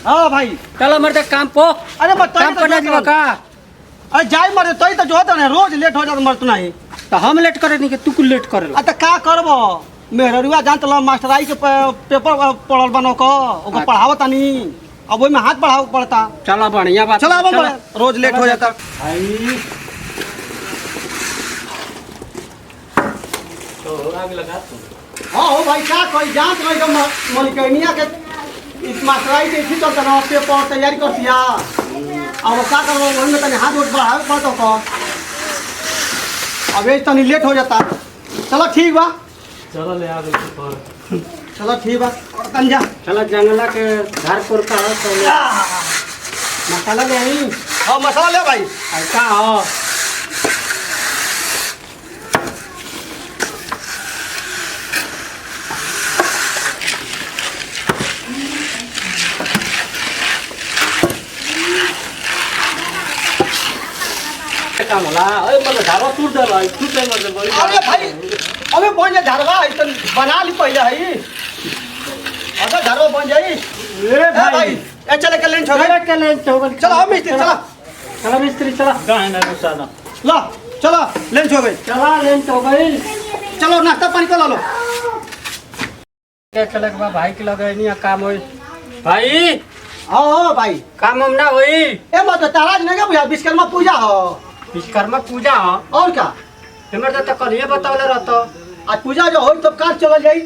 हाँ भाई चलो मर्द काम पो। अरे मत काम करना जी का। अरे जाई मरे तई तो जो होता ना रोज लेट हो जाता मरत नहीं। तो हम लेट करे नहीं कि तू कुल लेट करे। तो का करबो मेहरुआ जानत ल मास्टराई के पेपर पढ़ल बनो को ओको पढ़ावत नहीं अब ओइ में हाथ बढ़ाव पड़ता। चलो बढ़िया बात। चलो अब रोज लेट हो जाता भाई तो आग लगा तू। हां हो भाई का कोई जांच नहीं तो मलिकनिया के इस मास्टराई के इसी चलता ना पेपर तैयारी कर दिया अब का करबो ओइ में तनी हाथ बढ़ाव पड़तो को अब ये तनी लेट हो जाता। चलो ठीक बा चलो ले आ गए। चलो ठीक बा और तंजा चलो जंगला के घर पर का है तो मसाला ले आई। हां मसाला ले भाई ऐसा हो काम होला। अरे मतलब झारो टूट देला टूट दे मतलब। अरे भाई अबे बन जा झरवा तो बना ली पहले है अगर झरवा बन जाई। ए भाई ए चले के लेंच हो गए। के लेंच हो गए। चलो हम मिस्त्री चलो चलो मिस्त्री चलो। गाय ना गुस्सा लो चलो लेंच हो गई। चला लेंच हो गई। चलो नाश्ता पानी कर लो। के चले के भाई के लगे नहीं काम होई भाई। हां भाई काम हम ना होई। ए मत ताराज नहीं का भैया विश्वकर्मा पूजा हो। विश्वकर्मा पूजा हो और क्या हमर तो कल ये बतावले रहतो आज पूजा जो होई तब काज चल जाई।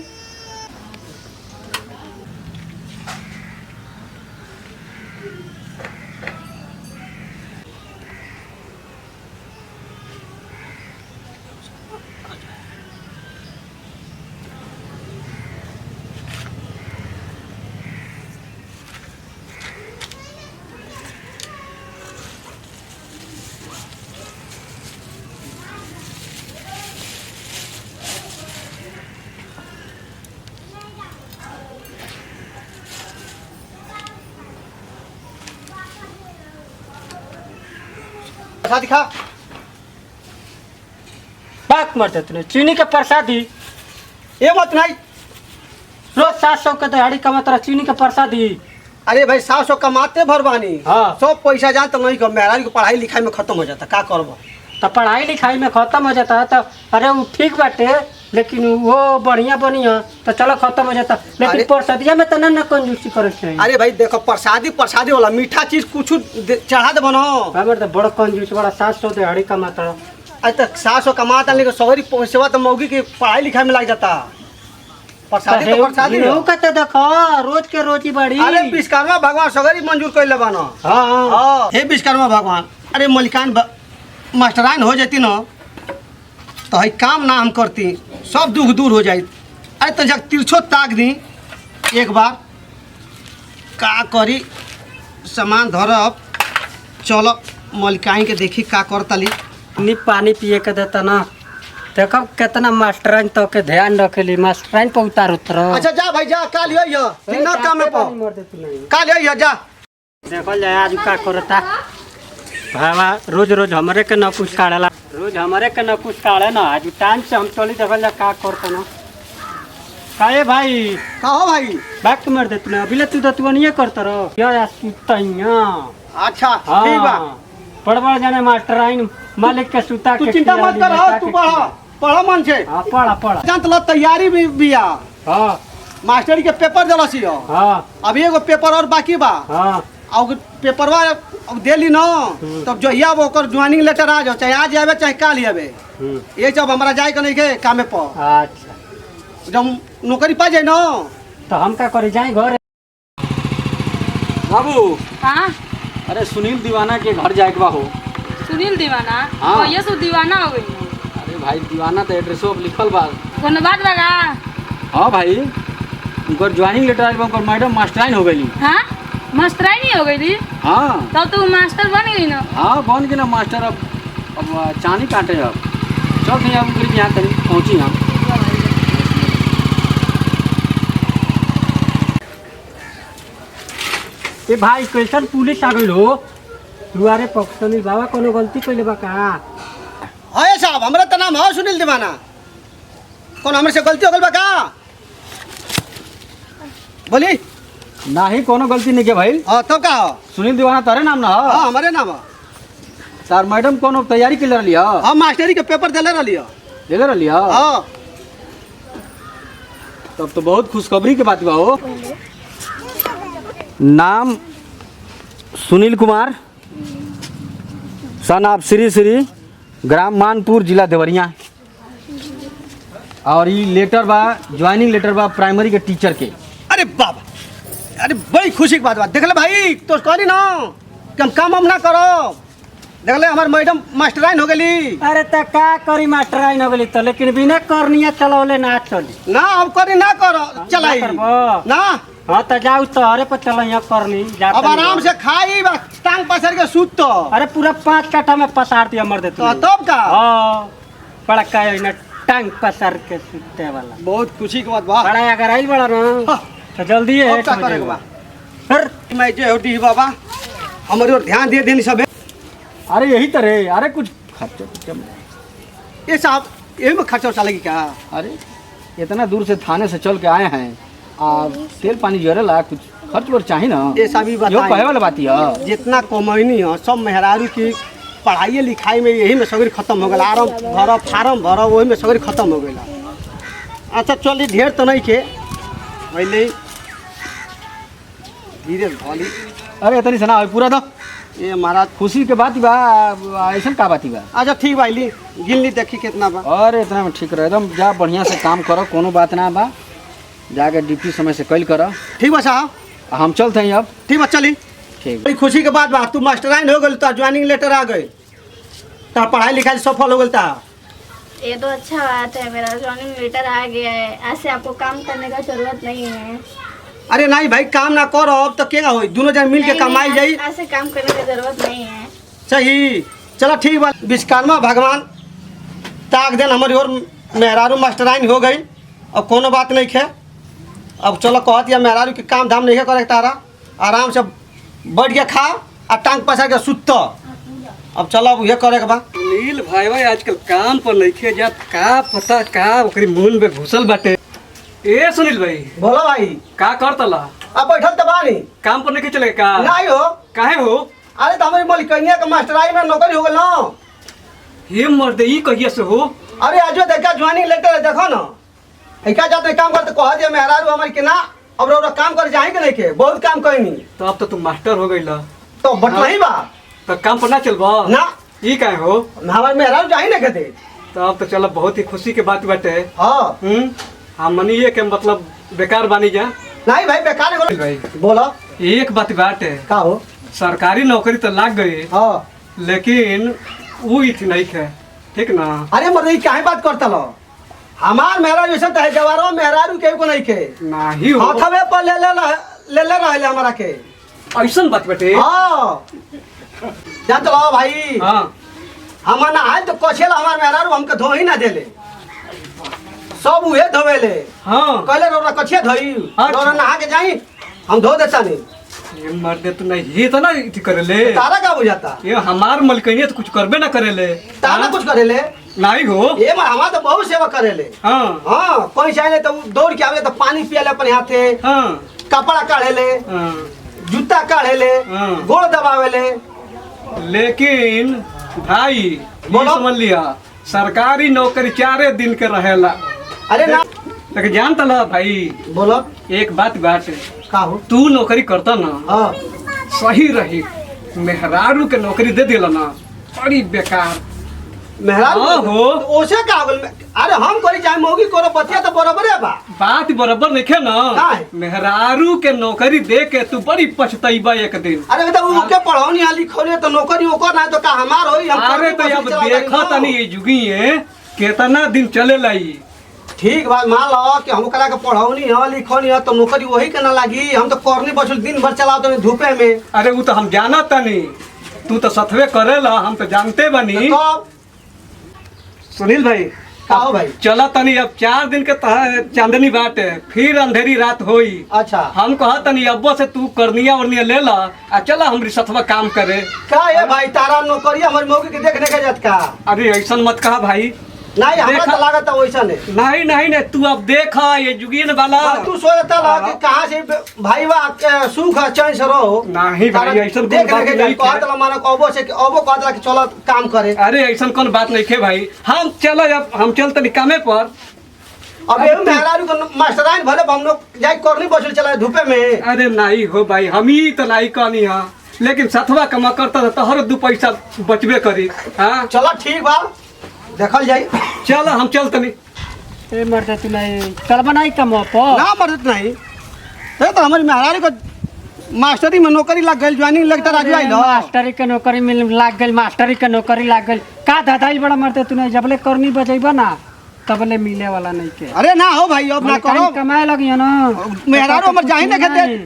प्रसाद खा बात मरते तूने चीनी के प्रसादी ये मत नहीं रोज 700 के दिहाड़ी कमाता रहा चीनी के प्रसादी। अरे भाई 700 कमाते भरवानी हाँ। सब पैसा जान तो नहीं को मेहरानी को पढ़ाई लिखाई में खत्म हो जाता का करबो। तो पढ़ाई लिखाई में खत्म हो जाता है तो अरे वो ठीक बाटे लेकिन वो बढ़िया बढ़िया तो चलो खत्म हो जाता लेकिन प्रसादिया में तो ना कंजूसी करे चाहिए। अरे भाई देखो प्रसादी प्रसादी वाला मीठा चीज कुछ चढ़ा दे बनो। हमर तो बड़ा कंजूस बड़ा 700 दिहाड़ी कमाता रहा। आज तक 700 कमाता लेकिन सगरी पैसा तो मौगी की पढ़ाई लिखाई में लग जाता। प्रसादी तो प्रसादी हो कहते देखो रोज के रोजी बड़ी। अरे विश्वकर्मा भगवान सगरी मंजूर कर ले बनो। हां हां हे विश्वकर्मा भगवान अरे मलिकान मास्टराइन हो जाती ना तो है काम ना हम करती सब दुख दूर हो जाए। अरे तो जब तिरछो ताक दी एक बार का करी सामान धरब चलो मलिकाइन के देखी का करतली। नी पानी पिए के देता ना देखो कितना मास्टराइन तो के ध्यान रखेली मास्टराइन पे उतार उतर। अच्छा जा भाई जा काल यो ना काम में काल यो जा देखो जाए आज का करता भावा रोज रोज हमारे के न कुछ काढ़ेला रोज हमारे के न कुछ काढ़े ना आज टाइम से हम चली देखल जा का करता ना काहे भाई का हो भाई बैक मार देत ना अभी तू तो नहीं करता रहो यार सुतैया। अच्छा ठीक बा पढ़वा जाने मास्टराइन मालिक के सुता तू चिंता मत कर तू पढ़ा मन से। हां पढ़ा जान तो तैयारी भी बिया। हां मास्टरी के पेपर देलसी हो। हां अभी एगो पेपर और बाकी बा। हां और पेपरवा अब देली ना तब जो हिया ओकर ज्वाइनिंग लेटर आ जाओ चाहे आज आवे चाहे काल आवे ये सब हमरा जाए के नहीं के कामे पर। अच्छा जब नौकरी पा जाए ना तो हम का करे जाए घर बाबू। हाँ अरे सुनील दीवाना के घर जाए के बा हो। सुनील दीवाना हाँ। ये सब दीवाना हो गई। अरे भाई दीवाना तो एड्रेसो पर लिखल बा। कोनो बात लगा। हाँ भाई उनकर ज्वाइनिंग लेटर आइल बा उनकर मैडम मास्टराइन हो गई। हाँ मास्टराइन ही हो गई थी हाँ तब तो मास्टर बन गई ना। हाँ बन गए ना मास्टर। अब चांदी काटे अब चल नहीं अब उनके यहाँ तक पहुँची हम। ए भाई कैसन पुलिस आ गइल हो दुआरे पक्षनी बाबा कोनो गलती कइले बा का। हाय साहब हमरा त नाम है सुनील दीवाना कौन हमरे से गलती हो गल बा का बोली। नाही कोनो गलती नहीं के भाई। हाँ तब का हो? सुनील दीवाना तारे नाम ना हाँ हमारे नाम है। तार मैडम कोनो तैयारी के ले लिया हाँ मास्टरी के पेपर दिले रही हो। ले लिया। हाँ तब तो बहुत खुशखबरी के बात बा हो। नाम Sunil Kumar, son of Shri gram Manpur, जिला देवरिया। और ये लेटर बा, ज्वाइनिंग लेटर बा प्राइमरी के टीचर के। अरे बाबा, अरे बड़ी खुशी की बात देख ले भाई, तो कहनी ना कि हम काम ना करो। देख ले हमारे मैडम मास्टराइन हो गई। अरे त का करी मास्टर आई न बोली तो, लेकिन बिना करनिया चलौले ना चली ना हम करी ना करो चलाई करबो। ना। हाँ तो जाऊ तो अरे पर चल यहाँ करनी जा। अब आराम से खाई बस, टांग पसर के सूत तो। अरे पूरा 5 काठा में पसार दिया मर देती। तब का हाँ बड़ा का है टांग पसार के सुते वाला। बहुत खुशी की बात बा। बड़ा अगर आई बड़ा ना हाँ। तो जल्दी है अब का करेगा बा? मैं जो होती है बाबा, हमारे और ध्यान दे देनी सब। अरे यही तरह, अरे कुछ खर्चा ये साहब यही में खर्चा चलेगी क्या? अरे इतना दूर से थाने से चल के आए हैं, तेल पानी जरेला, कुछ खर्च वर्च चाहिए ना। ये सब ही यो बताइए। कहे वाला बात है। जितना कमैनी है सब मेहरारू की पढ़ाई लिखाई में यही में सगरी खत्म हो गया। आराम भरो फार्म भरो वही में सगरी खत्म हो गया। अच्छा चलिए ढेर तो नहीं के पहले धीरे भली। अरे इतनी सना पूरा दो। ये महाराज खुशी के बात बा, ऐसा का बात बा। अच्छा ठीक भाई ली गिन ली देखी कितना बा। अरे इतना में ठीक रहे, एकदम जा बढ़िया से काम करो, कोनो बात ना बा। जाके ड्यूटी समय से कल करो। ठीक बा साहब, हम चलते हैं अब। ठीक बा चली। ठीक। बड़ी खुशी के बात बा, तू मास्टराइन हो गई, तो ज्वाइनिंग लेटर आ गई, तो पढ़ाई लिखाई सफल हो गई था। ये तो अच्छा बात है, मेरा ज्वाइनिंग लेटर आ गया है। ऐसे आपको काम करने का जरूरत नहीं है। अरे नहीं भाई काम ना करो अब तो क्या हो, दोनों जन मिल के नहीं, कमाई जाई। ऐसे काम करने की जरूरत नहीं है। सही चलो ठीक बा। विश्वकर्मा भगवान ताक दिन हमारी और मेहरारू मास्टराइन हो गई। अब कोनो बात नहीं है। अब चलो कहत या मेहरारू के काम धाम नहीं करे तारा, आराम से बैठ के खा और टांग पसार के सुत। अब चलो अब ये करे के बा। सुनील भाई आजकल काम पर नहीं जात, का पता का ओकरी मूल में घुसल बाटे। ए सुनील भाई बोलो भाई। का करतला? अब बैठल तो बानी काम पर नहीं चले का? नहीं हो। काहे हो? अरे तो हमारी मलिकनिया के मास्टराइन में नौकरी हो गई ना। हे मर्दे ई कहिया से हो? अरे आज देखा ज्वाइनिंग लेटर है, देखो ना ऐसा जाते काम करते कह दिया मेहरारू हमारी के ना। अब रो काम कर जाए के नहीं के बहुत काम कहीं नहीं तो अब तो तुम मास्टर हो गईला, तो बट नहीं बा तो काम पर ना चलबा ना। ई काहे हो? हमारे मेहरारू जाए ना कहते। तो अब तो चलो बहुत ही खुशी के बात बाटे। हाँ हम मनिए के मतलब बेकार बानी जा। नहीं भाई बेकार है भाई बोलो। एक बात बाटे, का हो? सरकारी नौकरी तो लाग गई, हाँ लेकिन वो ही नहीं है, ठीक ना? अरे मर्द काहे बात करता लो? हमार मेहरारू ऐसा तो है जवारो मेहरारू के को नहीं के नहीं हो हाथवे पर ले रहे हमारा के। ऐसा बात बाटे। हाँ जा चलो भाई। हाँ हमार ना आए तो कछेला हमार मेहरारू हमके धो ही ना देले, सब उहे धोवेले। हाँ कहले रोरा कछिया धोई अच्छा। रोरा नहा के जाई हम धो देता नहीं। ये मर्दे तो नहीं ये तो ना इति करेले। तारा का बुझाता? ये हमार मलकनिया तो कुछ करबे ना करेले। तारा कुछ करेले? नहीं हो। ये हमार तो बहुत सेवा करेले। हाँ हाँ कोई चाहे तो दौड़ के आवे तो पानी पियाले अपने हाथे, हाँ कपड़ा काढ़ेले, हाँ। जूता काढ़ेले, हाँ। गोड़ दबावेले। लेकिन भाई ये बोलो। समझ लिया, सरकारी नौकरी 4 दिन के रहेला। अरे ना लेकिन जानता ला भाई, बोलो। एक बात का हो? तू नौकरी करता ना हाँ सही रही, मेहरारू के नौकरी दे दिला ना बड़ी बेकार। मेहरारू हाँ हो। ओसे का होगल? अरे हम करी चाहे मौगी करो बतिया तो बराबर है बा। बात बराबर नहीं है ना। काहे? मेहरारू के नौकरी दे के तू बड़ी पछताइबा एक दिन। अरे बेटा वो के पढ़ौनी है लिखौनी है तो नौकरी ओकर ना तो का हमार होई। हम अरे तो अब देखा तनी ये जुगी है कितना दिन चले लाई। ठीक बात मान लो कि हम ओकरा के पढ़ौनी है लिखौनी है तो नौकरी वही के ना लगी। हम तो करनी बचल दिन भर चलाओ तो धूपे में। अरे वो तो हम जाना तनी, तू तो सथवे करेला, हम तो जानते बनी। तो सुनील भाई का हो भाई? चला तनी अब 4 दिन के चांदनी बात है, फिर अंधेरी रात होई। अच्छा हम कहा तनी अब्बो से तू करनिया उर्निया ले ला आ चला हमरी सथवा काम करे। का है भाई तारा नौकरी हमारी मौगी के देखने के जात का? अरे ऐसा मत कहा भाई, नहीं हमरा देखा- तो लागत है वैसा नहीं। नहीं नहीं नहीं तू अब देख ये जुगीन वाला तू सोचता ला कि कहाँ से भाई बा सुख है चैन से रहो। नहीं भाई ऐसा कोई देख बात रहे नहीं कहत ला माने अबो से अबो कहत ला कि चलो काम करे। अरे ऐसा कौन बात नहीं खे भाई हम चलो अब हम चलते निकामे पर अब ये मेहरारू को मास्टराइन भले हम लोग जाई करनी बसल चला धूपे में। अरे नहीं हो भाई हम ही तो नहीं कहनी हाँ लेकिन सतवा कमा करता तो हर 2 पैसा बचबे करी हाँ चलो ठीक बा देखल जाई। चलो हम चलते नहीं मरते तू नहीं चल बनाई कम ना मदद नहीं ये तो हमारी मेहरारू को मास्टरी में नौकरी लग गई ज्वाइनिंग लगता राजू आई लो। मास्टरी के नौकरी मिल लाग गई मास्टरी के नौकरी लाग गई का दादाई बड़ा मरते तू नहीं जबले करनी बजेबा ना तबले मिले वाला नहीं के अरे ना हो भाई अब ना करो कमाए लगी ना मेहरारू हमर जाही ना खेते।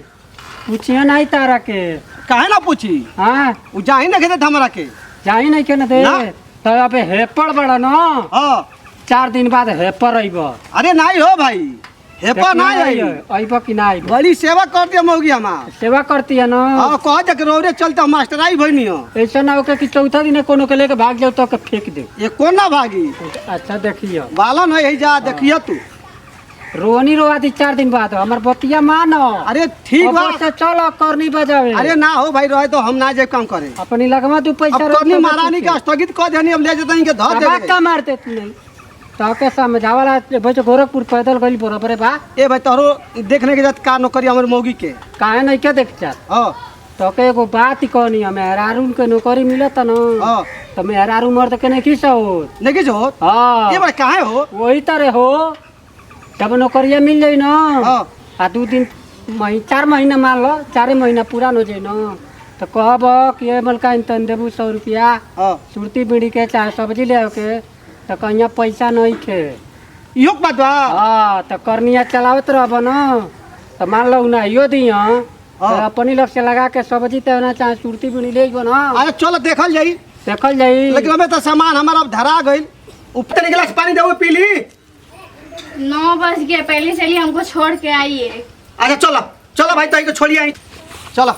पूछिए नहीं तारा के काहे ना पूछी हाँ उ जाही ना खेते हमरा के। जाही नहीं के ना दे ना। तो अबे हेपड़ बड़ा ना हां 4 दिन बाद हेपर अइब अरे नहीं हो भाई हेपा ना आई अइब कि ना अइब बड़ी सेवा करती हम होगी हमार। सेवा करती है ना हां कह दे के रोरे चलते मास्टर आई भइनी हो। ऐसा ना हो कि चौथा दिन कोनो के लेके भाग जाओ तो के फेंक दे ये कौन ना भागी अच्छा देखियो बाला नहीं है जा देखियो तू। रोनी रोआ दी 4 दिन बाद हमर बतिया मानो अरे ठीक बा अब से चलो करनी बजावे अरे ना हो भाई रहे तो हम ना जाए काम करे। अपनी लगवा 2 पैसा अब करनी महारानी के स्थगित कर देनी अब ले जतन के धर दबा दे। का मारते तू नहीं तो के समझावाला बच गोरखपुर पैदल गई बराबर है बा ए भाई तोरो देखने के जात का नौकरी हमर मौगी के। काहे नहीं क्या देख चाह हां तो के एगो बात ही कहनी है मेहरारून के नौकरी मिलत न हां तो मेहरारू मर्द के नहीं किस हो नहीं जो हाँ ये भाई काहे हो। वही तरह हो जब नौकरिया मिल जाई न हां आ 2 दिन 4 महीना मान लो 4 महीना पूरा हो जाए न तो कहब कि ये मलका तन देबू 100 रुपया हां सुरती बीड़ी के चाहे सब्जी ले के तो कहीं पैसा नहीं खे इहो बात बा। हाँ तो करनिया चलावत रहब न तो मान लो ना यो दिया तो अपनी लग से लगा के सब्जी तो चाहे सुरती बीड़ी ले न अरे चलो देखल जाई देखल जाई लेकिन हमें तो सामान हमारा अब धरा गई ऊपर गिलास पानी देबो पी ली। 9 बज गए पहले चलिए हमको छोड़ के आइए। अच्छा चलो चलो भाई तई को छोड़िए आई चलो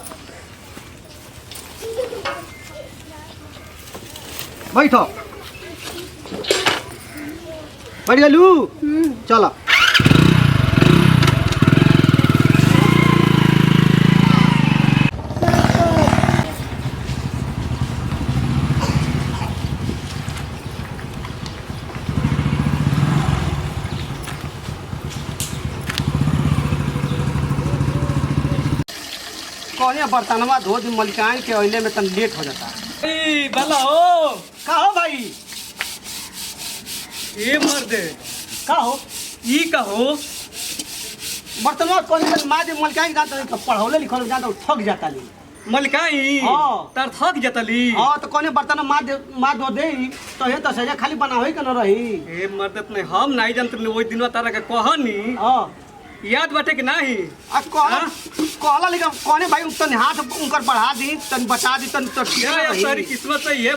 बैठो बैठ गलू चलो। कौन बर्तनवा धो दी मलिकान के ओइले में तन लेट हो जाता। भला हो का हो भाई ये मर्दे का हो ई कहो बर्तनवा कौन माँ दे मलिकान के जानता पढ़ौले लिखल जानता थक जाता ली। मलकाई हाँ। तर थक जतली हाँ तो कौन बर्तन माँ धो दे तो ये तो सजा खाली बनावे के न रही। ए मर्दत ने हम नहीं जानते वही दिन तारा के कहनी हाँ याद बाटे कि नहीं आ कहला लेकिन कौने भाई तन हाथ उनकर बढ़ा दी तन बचा दी तन तो ठीक सारी रही। किस्मत से ये